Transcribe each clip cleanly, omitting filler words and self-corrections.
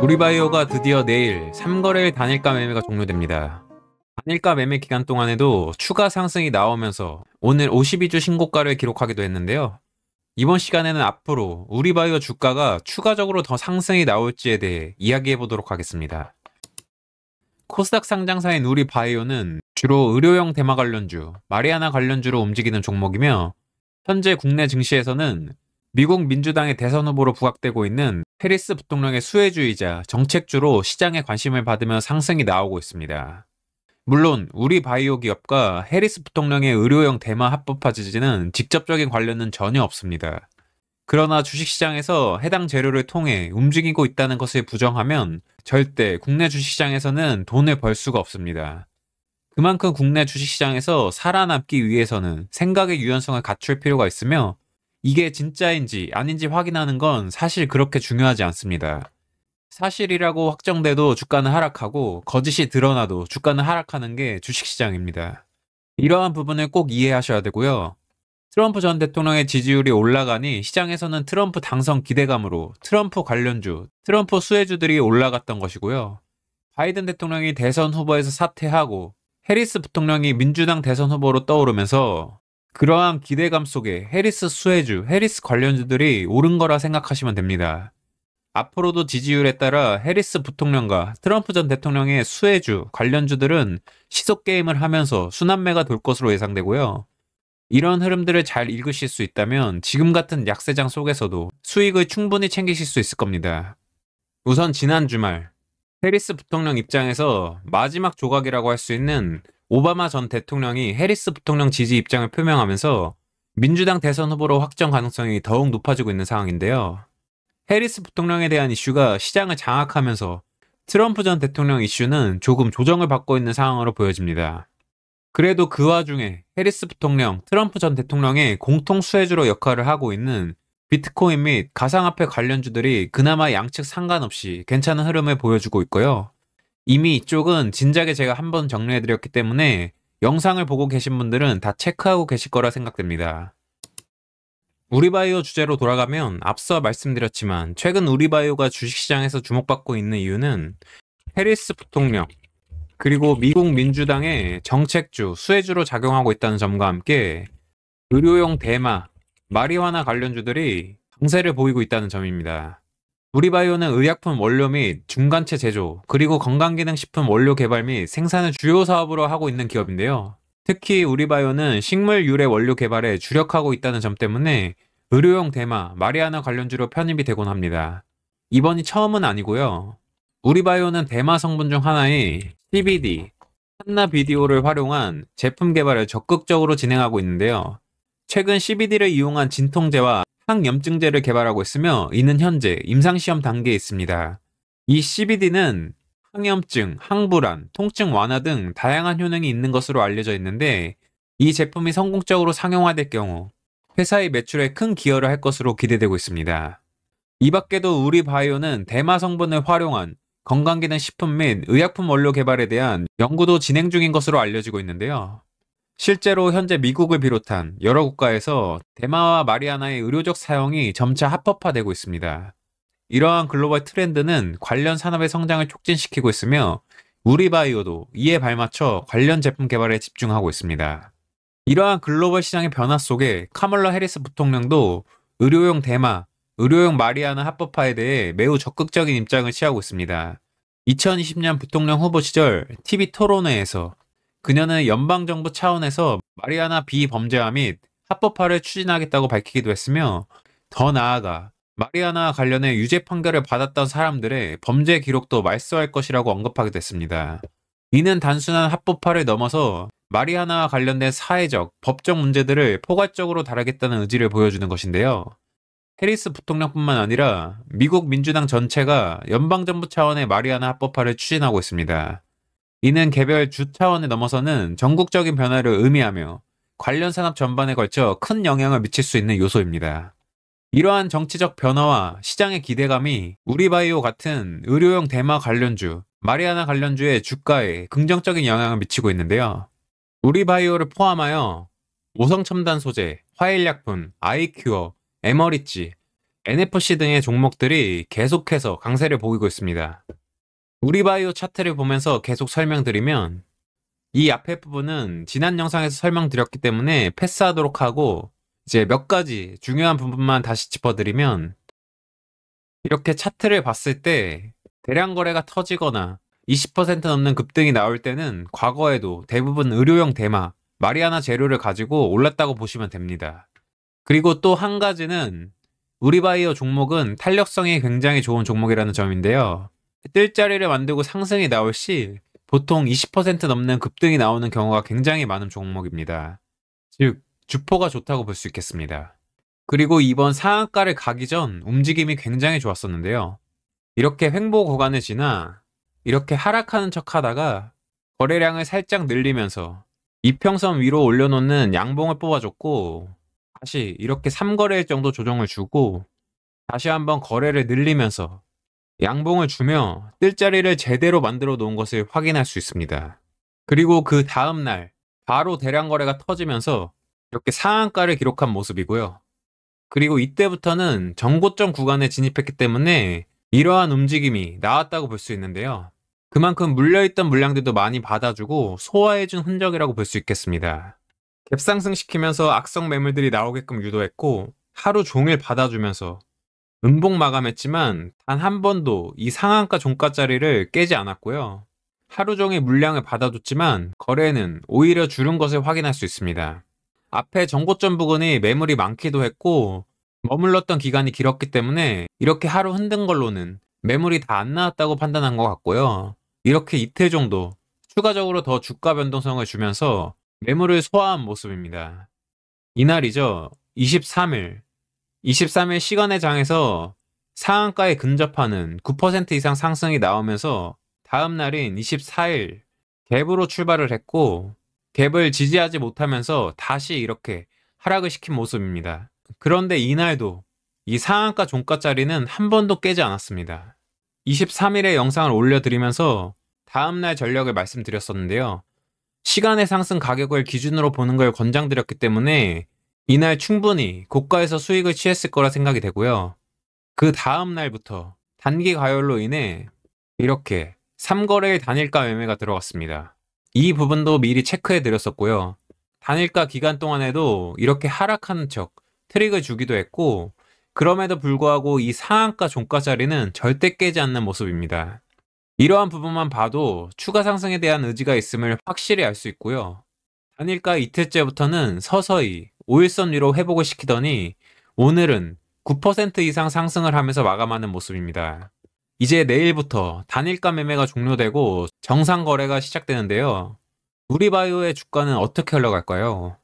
우리바이오가 드디어 내일 3거래일 단일가 매매가 종료됩니다. 단일가 매매 기간 동안에도 추가 상승이 나오면서 오늘 52주 신고가를 기록하기도 했는데요. 이번 시간에는 앞으로 우리바이오 주가가 추가적으로 더 상승이 나올지에 대해 이야기해 보도록 하겠습니다. 코스닥 상장사인 우리바이오는 주로 의료용 대마 관련주, 마리아나 관련주로 움직이는 종목이며 현재 국내 증시에서는 미국 민주당의 대선 후보로 부각되고 있는 해리스 부통령의 수혜주이자 정책주로 시장의 관심을 받으며 상승이 나오고 있습니다. 물론 우리바이오 기업과 해리스 부통령의 의료용 대마 합법화 지지는 직접적인 관련은 전혀 없습니다. 그러나 주식시장에서 해당 재료를 통해 움직이고 있다는 것을 부정하면 절대 국내 주식시장에서는 돈을 벌 수가 없습니다. 그만큼 국내 주식시장에서 살아남기 위해서는 생각의 유연성을 갖출 필요가 있으며 이게 진짜인지 아닌지 확인하는 건 사실 그렇게 중요하지 않습니다. 사실이라고 확정돼도 주가는 하락하고 거짓이 드러나도 주가는 하락하는 게 주식시장입니다. 이러한 부분을 꼭 이해하셔야 되고요. 트럼프 전 대통령의 지지율이 올라가니 시장에서는 트럼프 당선 기대감으로 트럼프 관련주, 트럼프 수혜주들이 올라갔던 것이고요. 바이든 대통령이 대선 후보에서 사퇴하고 해리스 부통령이 민주당 대선 후보로 떠오르면서 그러한 기대감 속에 해리스 수혜주, 해리스 관련주들이 오른 거라 생각하시면 됩니다. 앞으로도 지지율에 따라 해리스 부통령과 트럼프 전 대통령의 수혜주, 관련주들은 시속게임을 하면서 순환매가 돌 것으로 예상되고요. 이런 흐름들을 잘 읽으실 수 있다면 지금 같은 약세장 속에서도 수익을 충분히 챙기실 수 있을 겁니다. 우선 지난 주말 해리스 부통령 입장에서 마지막 조각이라고 할 수 있는 오바마 전 대통령이 해리스 부통령 지지 입장을 표명하면서 민주당 대선 후보로 확정 가능성이 더욱 높아지고 있는 상황인데요. 해리스 부통령에 대한 이슈가 시장을 장악하면서 트럼프 전 대통령 이슈는 조금 조정을 받고 있는 상황으로 보여집니다. 그래도 그 와중에 해리스 부통령, 트럼프 전 대통령의 공통 수혜주로 역할을 하고 있는 비트코인 및 가상화폐 관련주들이 그나마 양측 상관없이 괜찮은 흐름을 보여주고 있고요. 이미 이쪽은 진작에 제가 한번 정리해드렸기 때문에 영상을 보고 계신 분들은 다 체크하고 계실 거라 생각됩니다. 우리바이오 주제로 돌아가면 앞서 말씀드렸지만 최근 우리바이오가 주식시장에서 주목받고 있는 이유는 해리스 부통령 그리고 미국 민주당의 정책주, 수혜주로 작용하고 있다는 점과 함께 의료용 대마, 마리화나 관련주들이 강세를 보이고 있다는 점입니다. 우리바이오는 의약품 원료 및 중간체 제조, 그리고 건강기능식품 원료 개발 및 생산을 주요 사업으로 하고 있는 기업인데요. 특히 우리바이오는 식물 유래 원료 개발에 주력하고 있다는 점 때문에 의료용 대마, 마리아나 관련주로 편입이 되곤 합니다. 이번이 처음은 아니고요. 우리바이오는 대마 성분 중 하나인 CBD, 한나비디오를 활용한 제품 개발을 적극적으로 진행하고 있는데요. 최근 CBD를 이용한 진통제와 항염증제를 개발하고 있으며 이는 현재 임상시험 단계에 있습니다. 이 CBD는 항염증, 항불안, 통증 완화 등 다양한 효능이 있는 것으로 알려져 있는데 이 제품이 성공적으로 상용화될 경우 회사의 매출에 큰 기여를 할 것으로 기대되고 있습니다. 이 밖에도 우리바이오는 대마 성분을 활용한 건강기능식품 및 의약품 원료 개발에 대한 연구도 진행 중인 것으로 알려지고 있는데요. 실제로 현재 미국을 비롯한 여러 국가에서 대마와 마리아나의 의료적 사용이 점차 합법화되고 있습니다. 이러한 글로벌 트렌드는 관련 산업의 성장을 촉진시키고 있으며 우리바이오도 이에 발맞춰 관련 제품 개발에 집중하고 있습니다. 이러한 글로벌 시장의 변화 속에 카멀라 해리스 부통령도 의료용 대마, 의료용 마리아나 합법화에 대해 매우 적극적인 입장을 취하고 있습니다. 2020년 부통령 후보 시절 TV 토론회에서 그녀는 연방정부 차원에서 마리아나 비범죄화 및 합법화를 추진하겠다고 밝히기도 했으며 더 나아가 마리아나 관련해 유죄 판결을 받았던 사람들의 범죄 기록도 말소할 것이라고 언급하기도 했습니다. 이는 단순한 합법화를 넘어서 마리아나와 관련된 사회적, 법적 문제들을 포괄적으로 다루겠다는 의지를 보여주는 것인데요. 해리스 부통령뿐만 아니라 미국 민주당 전체가 연방정부 차원의 마리아나 합법화를 추진하고 있습니다. 이는 개별 주 차원에 넘어서는 전국적인 변화를 의미하며 관련 산업 전반에 걸쳐 큰 영향을 미칠 수 있는 요소입니다. 이러한 정치적 변화와 시장의 기대감이 우리바이오 같은 의료용 대마 관련주, 마리아나 관련주의 주가에 긍정적인 영향을 미치고 있는데요. 우리바이오를 포함하여 오성첨단 소재, 화일약품, 아이큐어, 에머리지, NFC 등의 종목들이 계속해서 강세를 보이고 있습니다. 우리바이오 차트를 보면서 계속 설명드리면 이 앞에 부분은 지난 영상에서 설명드렸기 때문에 패스하도록 하고 이제 몇 가지 중요한 부분만 다시 짚어드리면 이렇게 차트를 봤을 때 대량 거래가 터지거나 20% 넘는 급등이 나올 때는 과거에도 대부분 의료용 대마, 마리아나 재료를 가지고 올랐다고 보시면 됩니다. 그리고 또 한 가지는 우리바이오 종목은 탄력성이 굉장히 좋은 종목이라는 점인데요. 뜰자리를 만들고 상승이 나올 시 보통 20% 넘는 급등이 나오는 경우가 굉장히 많은 종목입니다. 즉, 주포가 좋다고 볼 수 있겠습니다. 그리고 이번 상한가를 가기 전 움직임이 굉장히 좋았었는데요. 이렇게 횡보 구간을 지나 이렇게 하락하는 척 하다가 거래량을 살짝 늘리면서 이평선 위로 올려놓는 양봉을 뽑아줬고 다시 이렇게 3거래일 정도 조정을 주고 다시 한번 거래를 늘리면서 양봉을 주며 뜰자리를 제대로 만들어 놓은 것을 확인할 수 있습니다. 그리고 그 다음날 바로 대량 거래가 터지면서 이렇게 상한가를 기록한 모습이고요. 그리고 이때부터는 정고점 구간에 진입했기 때문에 이러한 움직임이 나왔다고 볼 수 있는데요. 그만큼 물려있던 물량들도 많이 받아주고 소화해준 흔적이라고 볼 수 있겠습니다. 갭상승시키면서 악성 매물들이 나오게끔 유도했고 하루 종일 받아주면서 음봉 마감했지만 단 한 번도 이 상한가 종가짜리를 깨지 않았고요. 하루 종일 물량을 받아줬지만 거래는 오히려 줄은 것을 확인할 수 있습니다. 앞에 정고점 부근이 매물이 많기도 했고 머물렀던 기간이 길었기 때문에 이렇게 하루 흔든 걸로는 매물이 다 안 나왔다고 판단한 것 같고요. 이렇게 이틀 정도 추가적으로 더 주가 변동성을 주면서 매물을 소화한 모습입니다. 이날이죠. 23일 시간의 장에서 상한가에 근접하는 9% 이상 상승이 나오면서 다음 날인 24일 갭으로 출발을 했고 갭을 지지하지 못하면서 다시 이렇게 하락을 시킨 모습입니다. 그런데 이날도 이 상한가 종가짜리는 한 번도 깨지 않았습니다. 23일에 영상을 올려드리면서 다음날 전력을 말씀드렸었는데요. 시간의 상승 가격을 기준으로 보는 걸 권장드렸기 때문에 이날 충분히 고가에서 수익을 취했을 거라 생각이 되고요. 그 다음 날부터 단기 과열로 인해 이렇게 3거래일 단일가 매매가 들어갔습니다. 이 부분도 미리 체크해 드렸었고요. 단일가 기간 동안에도 이렇게 하락하는 척 트릭을 주기도 했고 그럼에도 불구하고 이 상한가 종가 자리는 절대 깨지 않는 모습입니다. 이러한 부분만 봐도 추가 상승에 대한 의지가 있음을 확실히 알 수 있고요. 단일가 이틀째부터는 서서히 5일선 위로 회복을 시키더니 오늘은 9% 이상 상승을 하면서 마감하는 모습입니다. 이제 내일부터 단일가 매매가 종료되고 정상 거래가 시작되는데요. 우리바이오의 주가는 어떻게 흘러갈까요?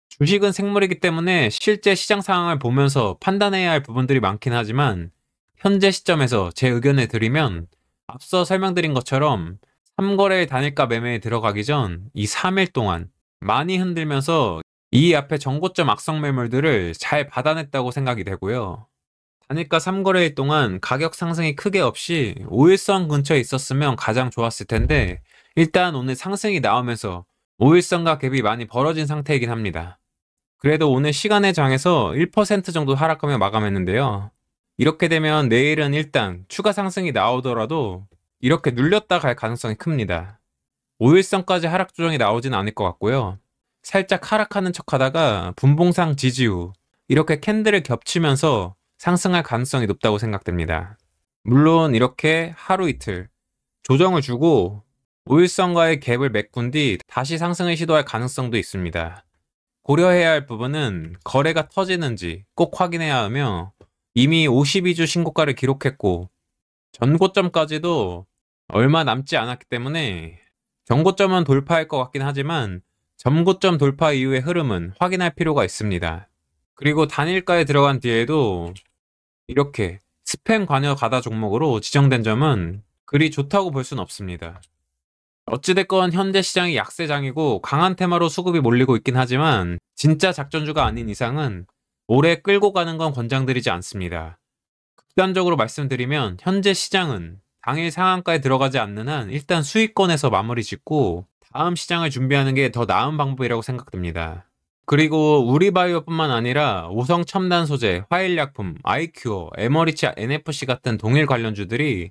주식은 생물이기 때문에 실제 시장 상황을 보면서 판단해야 할 부분들이 많긴 하지만 현재 시점에서 제 의견을 드리면 앞서 설명드린 것처럼 3거래일 단일가 매매에 들어가기 전 이 3일 동안 많이 흔들면서 이 앞에 정고점 악성 매물들을 잘 받아냈다고 생각이 되고요. 단일가 3거래일 동안 가격 상승이 크게 없이 5일선 근처에 있었으면 가장 좋았을 텐데 일단 오늘 상승이 나오면서 5일선과 갭이 많이 벌어진 상태이긴 합니다. 그래도 오늘 시간의 장에서 1% 정도 하락하며 마감했는데요. 이렇게 되면 내일은 일단 추가 상승이 나오더라도 이렇게 눌렸다 갈 가능성이 큽니다. 5일선까지 하락 조정이 나오진 않을 것 같고요. 살짝 하락하는 척 하다가 분봉상 지지 후 이렇게 캔들을 겹치면서 상승할 가능성이 높다고 생각됩니다. 물론 이렇게 하루 이틀 조정을 주고 5일선과의 갭을 메꾼 뒤 다시 상승을 시도할 가능성도 있습니다. 고려해야 할 부분은 거래가 터지는지 꼭 확인해야 하며 이미 52주 신고가를 기록했고 전고점까지도 얼마 남지 않았기 때문에 전고점은 돌파할 것 같긴 하지만 전고점 돌파 이후의 흐름은 확인할 필요가 있습니다. 그리고 단일가에 들어간 뒤에도 이렇게 스팸 관여 가다 종목으로 지정된 점은 그리 좋다고 볼 수는 없습니다. 어찌됐건 현재 시장이 약세장이고 강한 테마로 수급이 몰리고 있긴 하지만 진짜 작전주가 아닌 이상은 오래 끌고 가는 건 권장드리지 않습니다. 극단적으로 말씀드리면 현재 시장은 당일 상한가에 들어가지 않는 한 일단 수익권에서 마무리 짓고 다음 시장을 준비하는 게 더 나은 방법이라고 생각됩니다. 그리고 우리바이오뿐만 아니라 오성 첨단 소재, 화일약품, 아이큐어, 에머리치 NFC 같은 동일 관련주들이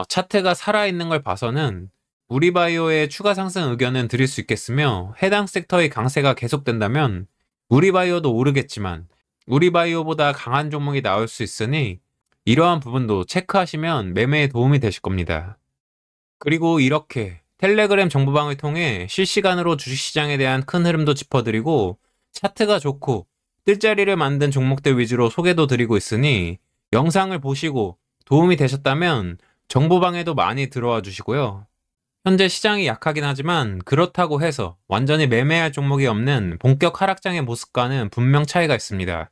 차트가 살아있는 걸 봐서는 우리바이오의 추가 상승 의견은 드릴 수 있겠으며, 해당 섹터의 강세가 계속된다면 우리바이오도 오르겠지만 우리바이오보다 강한 종목이 나올 수 있으니 이러한 부분도 체크하시면 매매에 도움이 되실 겁니다. 그리고 이렇게 텔레그램 정보방을 통해 실시간으로 주식시장에 대한 큰 흐름도 짚어드리고 차트가 좋고 뜰자리를 만든 종목들 위주로 소개도 드리고 있으니 영상을 보시고 도움이 되셨다면 정보방에도 많이 들어와 주시고요. 현재 시장이 약하긴 하지만 그렇다고 해서 완전히 매매할 종목이 없는 본격 하락장의 모습과는 분명 차이가 있습니다.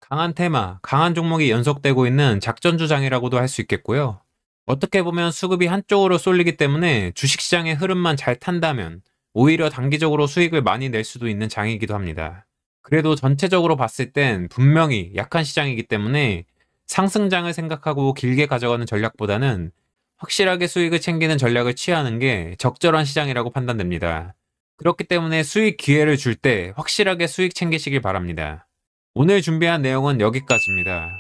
강한 테마, 강한 종목이 연속되고 있는 작전주장이라고도 할 수 있겠고요. 어떻게 보면 수급이 한쪽으로 쏠리기 때문에 주식시장의 흐름만 잘 탄다면 오히려 단기적으로 수익을 많이 낼 수도 있는 장이기도 합니다. 그래도 전체적으로 봤을 땐 분명히 약한 시장이기 때문에 상승장을 생각하고 길게 가져가는 전략보다는 확실하게 수익을 챙기는 전략을 취하는 게 적절한 시장이라고 판단됩니다. 그렇기 때문에 수익 기회를 줄 때 확실하게 수익 챙기시길 바랍니다. 오늘 준비한 내용은 여기까지입니다.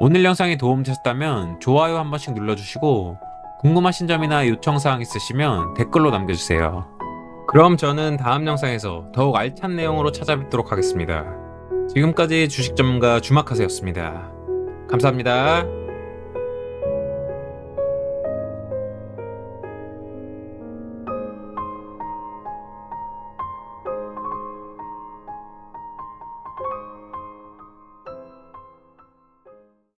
오늘 영상이 도움되셨다면 좋아요 한 번씩 눌러주시고 궁금하신 점이나 요청사항 있으시면 댓글로 남겨주세요. 그럼 저는 다음 영상에서 더욱 알찬 내용으로 찾아뵙도록 하겠습니다. 지금까지 주식전문가 주마카세였습니다. 감사합니다.